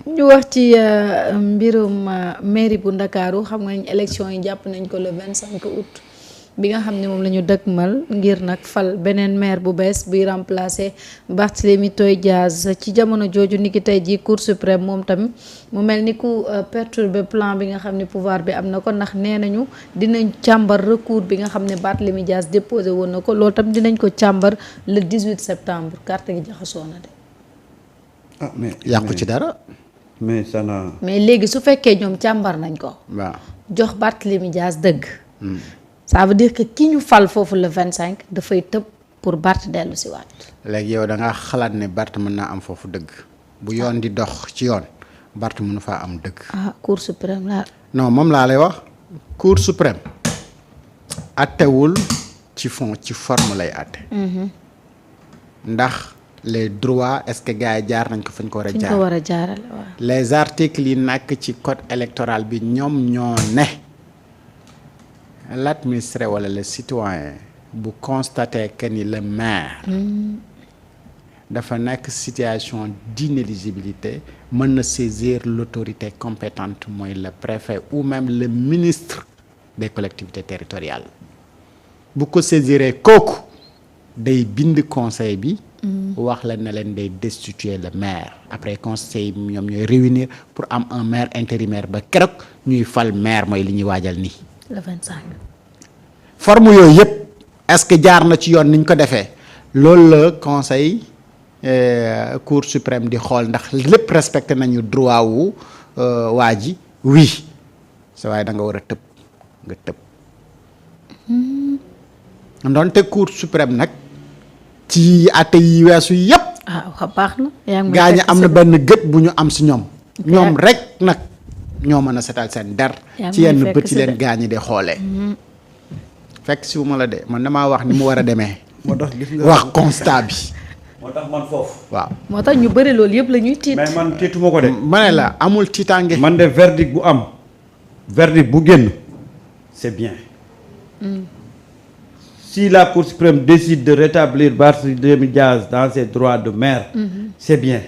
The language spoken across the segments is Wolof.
ñu wax ci mbirum mairie bu Ndakaaru xam nga élection yi jàpp nañ ko le 25 août bi nga xam ne moom la ñu dëkkmal ngir nag fal beneen maire bu bees buy remplacer Barthélémy Toye Dias ci jamono jooju niki tey jii Cour suprême moom tamit mu mel ni ku perturber plan bi nga xam ne pouvoir bi am na ko ndax nee nañu dinañ càmbar recours bi nga xam ne Barthélémy Dias déposé woon na ko loolu tam dinañ ko càmbar le 18 septembre carte gi jaxasoo na de. ah mais yàqu ci dara. mais ça n'a. mais léegi su fekkee ñoom càmbar nañ ko. waaw jox Barthélémy Dias dëgg. ça veut dire que ki ñu fal foofu le 25 dafay tëb pour Barth dellu si waat. léegi yow da nga xalaat ne Barth mën naa am foofu dëgg bu yoon di dox ci yoon Barth mënu faa am dëgg. ah Cour suprême la. non moom laa lay wax Cour suprême attewul ci fond ci forme lay atte. ndax les droits est-ce que gars yi jaar nañ ko fañ ko war a jaar. ko war a jaarale waaw. les articles yi nekk ci code électoral bi ñoom ñoo ne l'administré wala le citoyen bu constater que ni le maire dafa nekk situation d'inéligibilité mën na saisir l'autorité compétente mooy le préfet ou même le ministre des collectivités territoriales bu ko saisiree kooku day bind conseil bi wax la ne leen day destituer le maire après conseil bi ñoom ñooy réunir pour am un maire intérimaire ba keroog ñuy fal maire mooy li ñuy waajal nii. le 25. forme yooyu yëpp est-ce que jaar na ci yoon ni ñu ko defee loolu la conseil cour suprême di xool ndax lépp respecté nañu droit wu waa ji oui sa waaye da nga war a tëb nga tëb. doonte cour suprême nag ci àtte yi weesu yëpp. ah baax na. gaa ñi am na benn gët bu ñu am si ñoom. ñoom rek nag ñoo mën a setal seen der. ci yenn bët yi leen gaa ñi di xoolee. fekk si wu ma la de man damaa wax ni mu war a demee. moo tax gis nga wax constat bi. moo tax man foofu. waaw moo tax ñu bëri loolu yëpp la ñuy tiit. mais man tiituma ko de. ma ne la amul tiitaange. man de verdict bu am. verdict bu génn c'est bien. Si la Cour suprême décide de rétablir Barthélémy Dias dans ses droits de maire. C'est bien.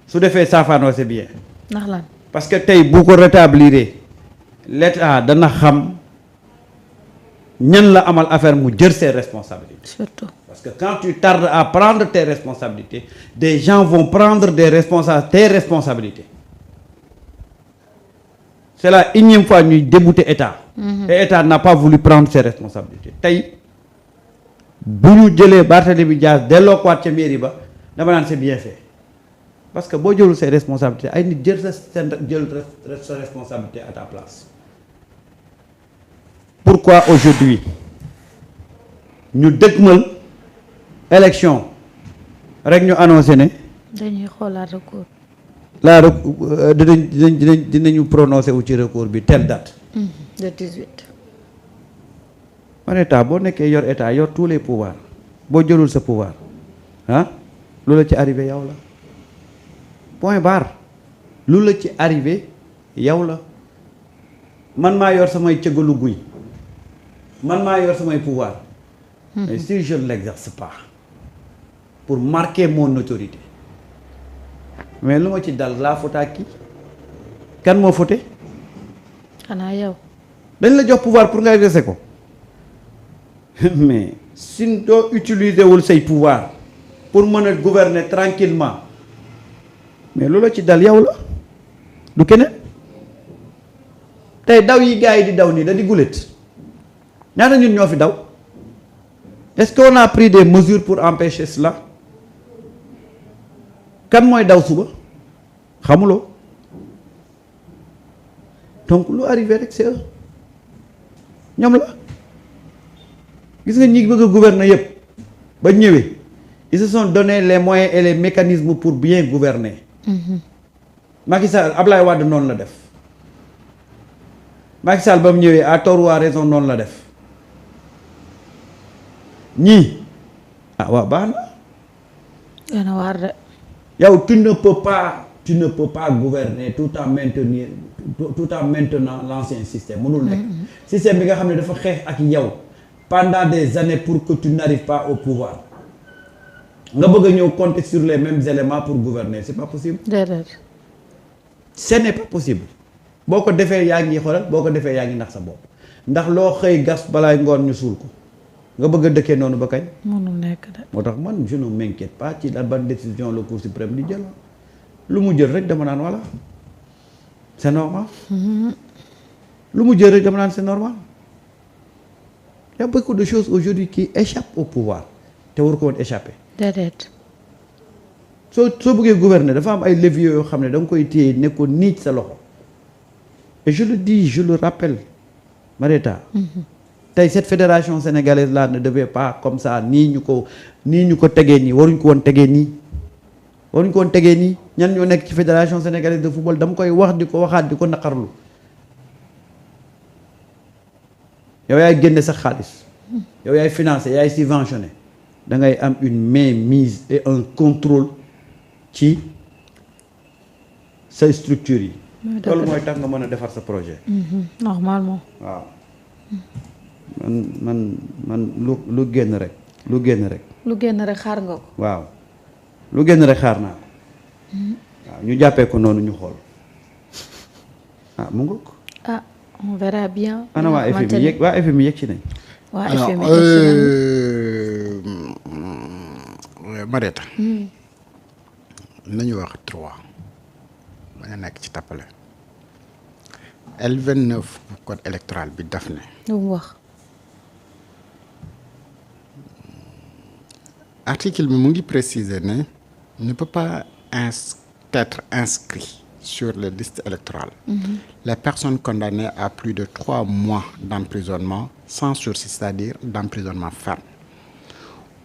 su defee saafaanoo c'est bien. ndax lan. parce que tey bu ko rétablir l'État dana xam ñan la amal affaire mu jël ses responsabilités. surtout. parce que quand tu tardes à prendre tes responsabilités des gens vont prendre tes responsabilités. C'est la énième fois ñuy débouter État. Et État n'a pas voulu prendre ses responsabilités tey bu ñu jëlee Barthélémy Dias delloo ko waat ca mairie ba dama naan c'est bien fait parce que boo jëlul ses responsabilités ay nit jël sa responsabilité à ta place. Pourquoi aujourd'hui ñu dëgmal élection rek ñu annoncé ne. dañuy xoolaat recours. dinañu prononcé wu ci recours bi telle date. le 18. man état boo nekkee yor état yor tous les pouvoirs boo jëlul sa pouvoir lu la ci arrivé yow la point barre lu la ci arrivé yow la man maa yor samay cëggalu guy man maa yor samay pouvoir mais si je ne l'exerce pas pour marquer mon autorité mais lu ma ci dal laa faute à qui kan moo faute xanaa yow. dañ la jox pouvoir pour nga exercer ko mais si doo utiliser wul say pouvoir pour mën a gouverner tranquillement mais loolu ci dal yow la du keneen tey daw yi gars yi di daw nii da di gulet ñaata ñun ñoo fi daw est-ce qu'on a pris des mesures pour empêcher cela kan mooy daw suba xamuloo donc lu arrivé rek c'est eux ñoom la gis nga ñi bëgg a gouverner yëpp ba ñëwee ils se sont donné les moyens et les mécanismes pour bien gouverner. Macky Sall Ablaye Wade noonu la def Macky Sall ba mu ñëwee à tort ou à raison noonu la def ñii waaw baax na. dana waar de. yow tu ne peux pas gouverner tout en maintenant l'ancien système mënul nekk. système bi nga xam ne dafa xeex ak yow pendant des années pour que tu n'arrives pas au pouvoir nga bëgg a ñëw compter sur les mêmes éléments pour gouverner c'est pas possible. déedéet. ce n'est pas possible boo ko defee yaa ngi xoolal boo ko defee yaa ngi nax sa bopp ndax loo xëy gas balaay ngoon ñu suul ko nga bëgg a dëkkee noonu ba kañ. mënul nekk de. moo tax man je ne m'inquiète pas ci la bonne décision le Cour suprême di jël lu mu jël rek dama naan voilà c'est normal. lu mu jël rek dama naan c'est normal. Il y a beaucoup de choses aujourd'hui qui échappent au pouvoir te war ko woon échapper. déedéet. soo bëggee gouverner dafa am ay leviers yoo xam ne da nga koy téye ne ko niij sa loxo et je le dis je le rappelle Marieta. tey cette fédération sénégalaise là ne devait pas comme ça nii ñu ko tegee nii waruñ ko woon tegee nii. waruñ ko woon tegee nii ñan ñoo nekk ci fédération sénégalaise de football dama koy wax di ko waxaat di ko naqarlu yow yaay génne sa xaalis yow yaay financé yaay subventionné da ngay am une mainmise et un contrôle ci say structures yi. loolu mooy tax nga mën a defar sa projet. normalement. waaw man lu génn rek. lu génn rek xaar nga ko. waaw lu génn rek xaar naa ko. waaw ñu jàppee ko noonu ñu xool mu ngoog. On verra bien. ana waa FMI yegg ci nañ. waa FMI yegg ci nañ. Marieta. nañu wax 3 bañ a nekk ci tappale. L29 bu code électoral bi daf ne. lu mu wax. article bi mu ngi préciser ne peut pas être inscrit sur les listes électorales. Les personnes condamnées à plus de 3 mois d'emprisonnement sans sursis, c'est-à-dire d'emprisonnement ferme,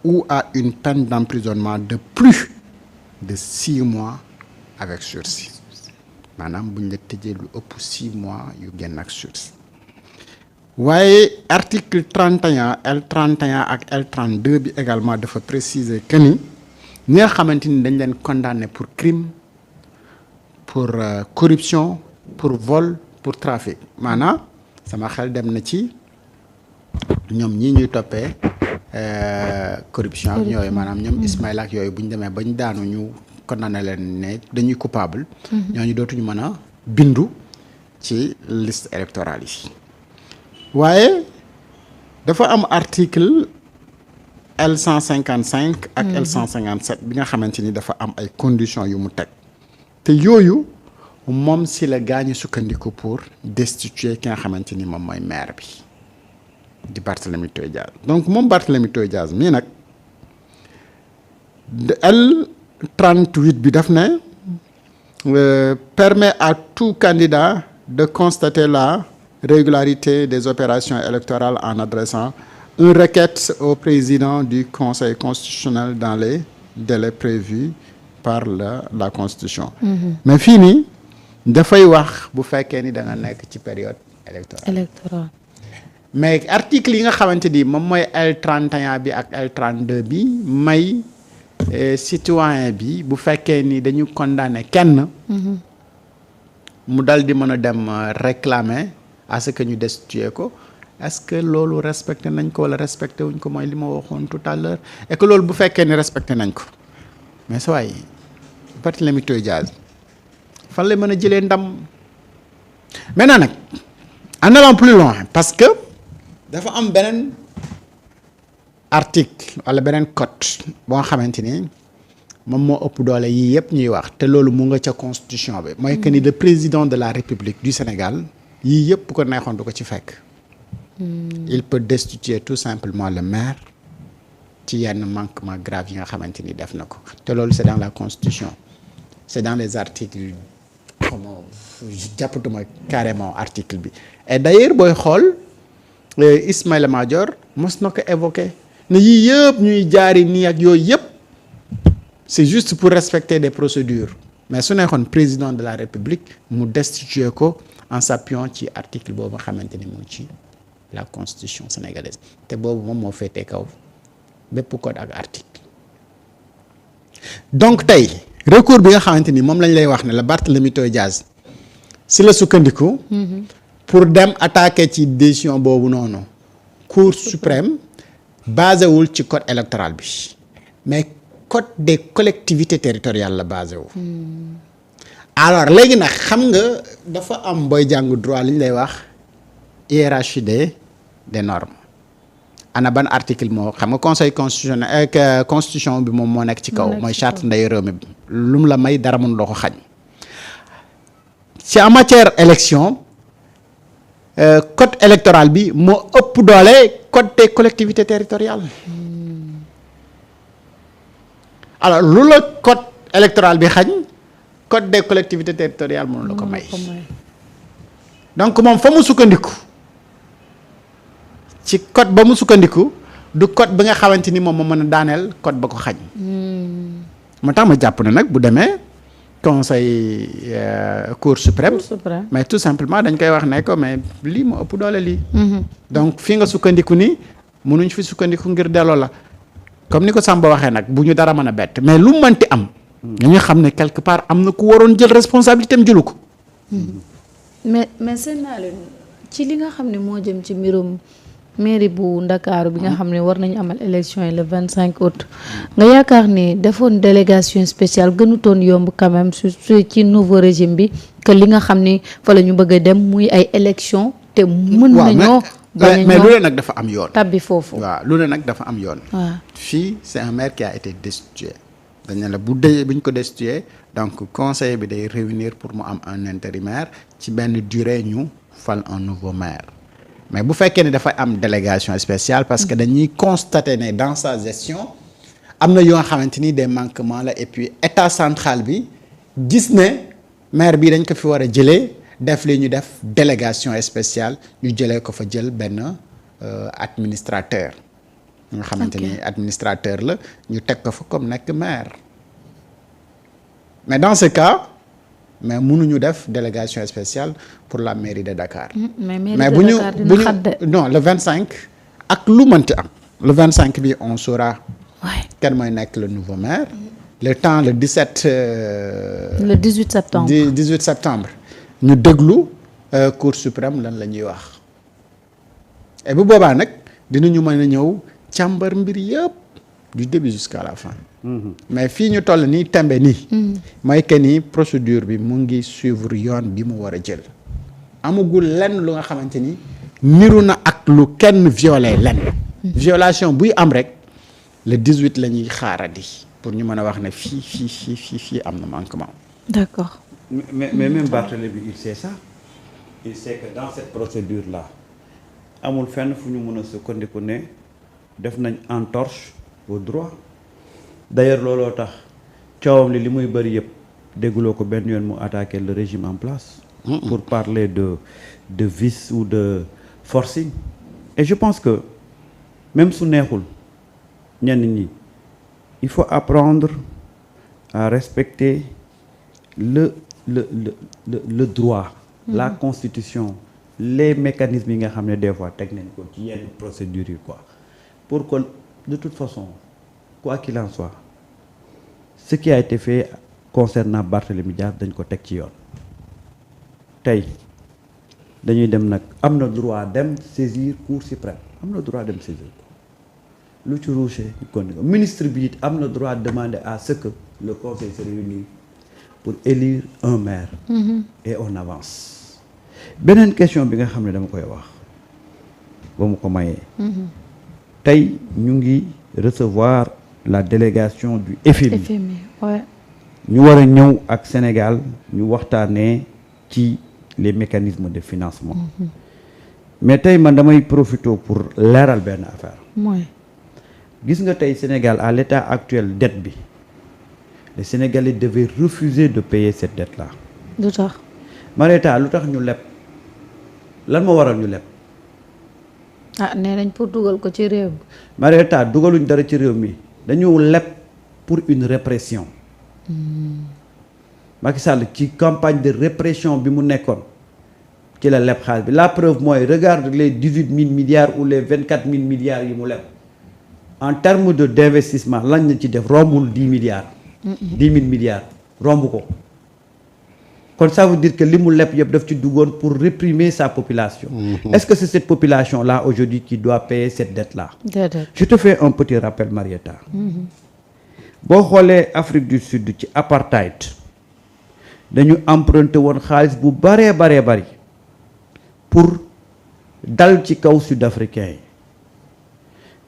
ou à une peine d'emprisonnement de plus de 6 mois avec sursis. maanaam bu ñu la tëjee lu ëpp 6 mois yu génn ak sursis. waaye article 31 L31 ak L32 bi également dafa préciser que ni ñi nga xamante ni dañ leen condamné pour crime, pour corruption, pour vol, pour trafic maanaam sama xel dem na ci ñoom ñii ñuy toppee corruption ak yooyu maanaam ñoom Ismaïla ak yooyu bu ñu demee bañ daanu ñu condamné leen ne dañuy coupable ñooñu dootuñu mën a bindu ci liste électorale yi. waaye dafa am article L155 ak L157 bi nga xamante ni dafa am ay conditions yu mu teg te yooyu moom si la gaañu sukkandiku pour destituer ki nga xamante ni moom mooy maire bi di Barthélémy Toye Dias donc moom Barthélémy Toye Dias mii nag L38 bi daf ne permet à tout candidat de constater la régularité des opérations électorales en adressant une requête au président du Conseil constitutionnel dans les délais prévus par la Constitution. mais fii nii dafay wax bu fekkee ni da nga nekk ci période électorale. mais article yi nga xamante ni moom mooy L31 bi ak L32 bi may citoyen bi bu fekkee ni dañu condamné kenn. mu dal di mën a dem réclamer à ce que ñu destituer ko est-ce que loolu respecté nañ ko wala respecté wuñ ko mooy li ma waxoon tout à l'heure et que loolu bu fekkee ni respecté nañ ko mais sa waay Barthélémy Toye Dias fan la mën a jëlee ndam maintenant nag en allant plus loin parce que dafa am beneen article wala beneen code boo nga xamante ni moom moo ëpp doole yii yëpp ñuy wax te loolu mu nga ca constitution bi mooy que ni le président de la République du Sénégal yii yëpp ko neexoon du ko ci fekk. il peut destituer tout simplement le maire ci yenn manquement grave yi nga xamante ni def na ko te loolu c'est dans la constitution c'est dans les articles comment jàppatuma carrément article bi et d'ailleurs booy xool Ismaïla Madior mos na ko évoqué ne yii yëpp ñuy jaari nii ak yooyu yëpp c'est juste pour respecter des procédures mais su nekkoon président de la République mu destituer ko en s'appuyant ci article boobu nga xamante ni mu ci la constitution sénégalaise te boobu moom moo féetee kaw bépp code ak article. donc tey recours bi nga xamante ni moom lañ lay wax ne la Barthélémy Toye Dias si la sukkandiku. pour dem attaquer ci décision boobu noonu. Cour suprême basé wul ci code électoral bi mais code des collectivités territoriales la basé wu. alors léegi nag xam nga dafa am booy jàng droit li ñu lay wax hiérarchie des normes. ana ban article moo xam nga conseil constitutionnel ak constitution bi moom moo nekk ci kaw. mooy charte ndeyu réew mi lu mu la may dara mun loo ko xañ. ci en matière élection code électoral bi moo ëpp doole code des collectivités territoriales. alors lu la code électoral bi xañ code des collectivités territoriales mënu la ko may. donc moom fa mu sukkandiku ci code ba mu sukkandiku du code bi nga xamante ni moom moo mën a daaneel code ba ko xañ. moo tax ma jàpp ne nag bu demee conseil cour suprême. mais tout simplement dañ koy wax ne ko mais lii moo ëpp doole lii. donc fii nga sukkandiku ni mënuñ fi sukkandiku ngir delloo la comme ni ko Samba waxee nag bu ñu dara mën a bett mais lu mënti am. ñu xam ne quelque part am na ku waroon jël responsabilité am jëlu ko. mais seen naa leen ci li nga xam ne moo jëm ci mbirum mairie bu Ndakaaru bi nga xam ne war nañu amal élection yi le 25 août. nga yaakaar ni defoon délégation spéciale gënutoon yomb quand même ci nouveau régime bi que li nga xam ni fa la ñu bëgg a dem muy ay élection te mën nañoo. mais lu ne nag dafa am yoon. tabbi foofu. waaw lu ne nag dafa am yoon. waaw fii c'est un maire qui a été destitué. dañ ne la bu ñu ko destitué donc conseil bi day réunir pour mu am un intérimaire ci benn durée ñu fal un nouveau maire mais bu fekkee ne dafa am délégation spéciale parce que dañuy constater ne dans sa gestion am na yoo xamante ni des manquements la et puis état central bi gis ne maire bi dañ ko fi war a jëlee def li ñu def délégation spéciale ñu jëlee ko fa jël benn administrateur. nga xamante ni administrateur la ñu teg ko fa comme nekk maire mais dans ce cas mais mënuñu def délégation spéciale pour la mairie de Dakar. mais bu ñu non le 25 ak lu mënti am le 25 bi on saura. kenn mooy nekk le nouveau maire. le temps le 17. le 18 septembre 18 septembre ñu déglu cour suprême lan la ñuy wax et bu boobaa nag dinañu mën a ñëw. càmbar mbir yëpp du début jusqu'à la fin. mais fii ñu toll nii tembe nii. mooy que ni procédure bi mu ngi suivre yoon bi mu war a jël. amagul lenn lu nga xamante ni niru na ak lu kenn violé lenn. violation buy am rek le 18 la ñuy xaarandi pour ñu mën a wax ne fii am na manquement. d'accord. mais même Barthélémy il sait ça. il sait que dans cette procédure là amul fenn fu ñu mën a sukkandiku ne. def nañ entorse au droit d'ailleurs looloo tax coowam li muy bëri yëpp dégguloo ko benn yoon mu attaquer le régime en place. pour parler de vice ou de forcing. et je pense que même su neexul ñenn ñi il faut apprendre à respecter le droit. la constitution les mécanismes yi nga xam ne des fois teg nañ ko ci yenn procédures yi quoi. pour que de toute façon quoi qu'il en soit ce qui a été fait concernant Barthélémy Dias dañ ko teg ci yoon tey dañuy dem nag am na droit dem saisir cour suprême am na droit dem saisir ko lu ci ruusee ñu kon ministre bi it am na droit demander à ce que le conseil se réunisse pour élire un maire. Et on avance. beneen question bi nga xam ne dama koy wax ba mu ko mayee. tey ñu ngi recevoir la délégation du FMI. ñu war a ñëw ak Sénégal ñu waxtaanee ci les mécanismes de financement. mais tey man damay profiter pour leeral benn affaire. gis nga tey Sénégal à l'état actuel dette bi les Sénégalais devaient refuser de payer cette dette là. lu tax. Marieta lu tax ñu leb lan moo waral ñu leb. nee nañ pour dugal ko ci réew mi. Marieta dugaluñ dara ci réew mi dañu leb pour une répression. Macky Sall ci campagne de répression bi mu nekkoon ci la leb xaalis bi la preuve mooy regarde les 18 000 milliards ou les 24 000 milliards yi mu leb en termes d'investissement lañ la ci def rombul 10 milliards. 10 000 milliards romb ko. kon ça veut dire que li mu leb yëpp daf ci duggoon pour réprimer sa population. Est-ce que c'est cette population là aujourd'hui qui doit payer cette dette là. Je te fais un petit rappel Marieta. boo xoolee Afrique du Sud ci apartheid dañu emprunté woon xaalis bu baree bari pour dal ci kaw sud-africain yi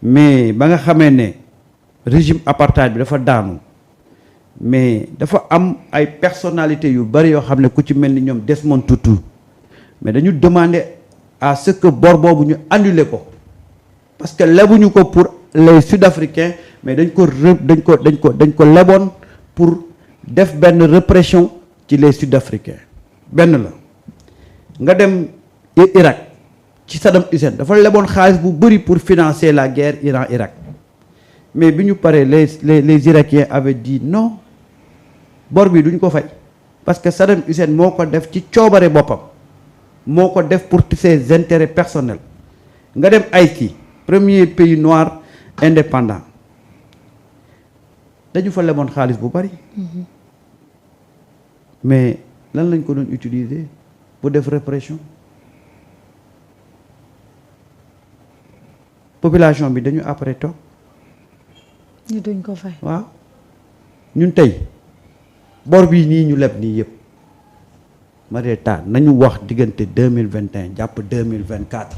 mais ba nga xamee ne régime apartheid bi dafa daanu mais dafa am ay personnalités yu bari yoo xam ne ku ci mel ni ñoom Desmond Tutu mais dañu demander à ce que bor boobu ñu annuler ko parce que lebuñu ko pour les sud-africains mais dañ ko leboon pour def benn répression ci les sud-africains benn la nga dem Irak ci Saddam Hussein dafa leboon xaalis bu bëri pour financer la guerre Iran-Irak mais bi ñu paree les Irakiens avaient dit non bor bi duñ ko fay parce que Saddam Hussein moo ko def ci coobare boppam moo ko def pour ses intérêts personnels nga dem Haïti premier pays noir indépendant dañu fa leboon xaalis bu bari mais lan lañ ko doon utiliser pour def répression population bi dañu après toog ñu duñ ko fay. waaw ñun tey bor bii nii ñu leb nii yëpp Marieta nañu wax diggante 2021 jàpp 2024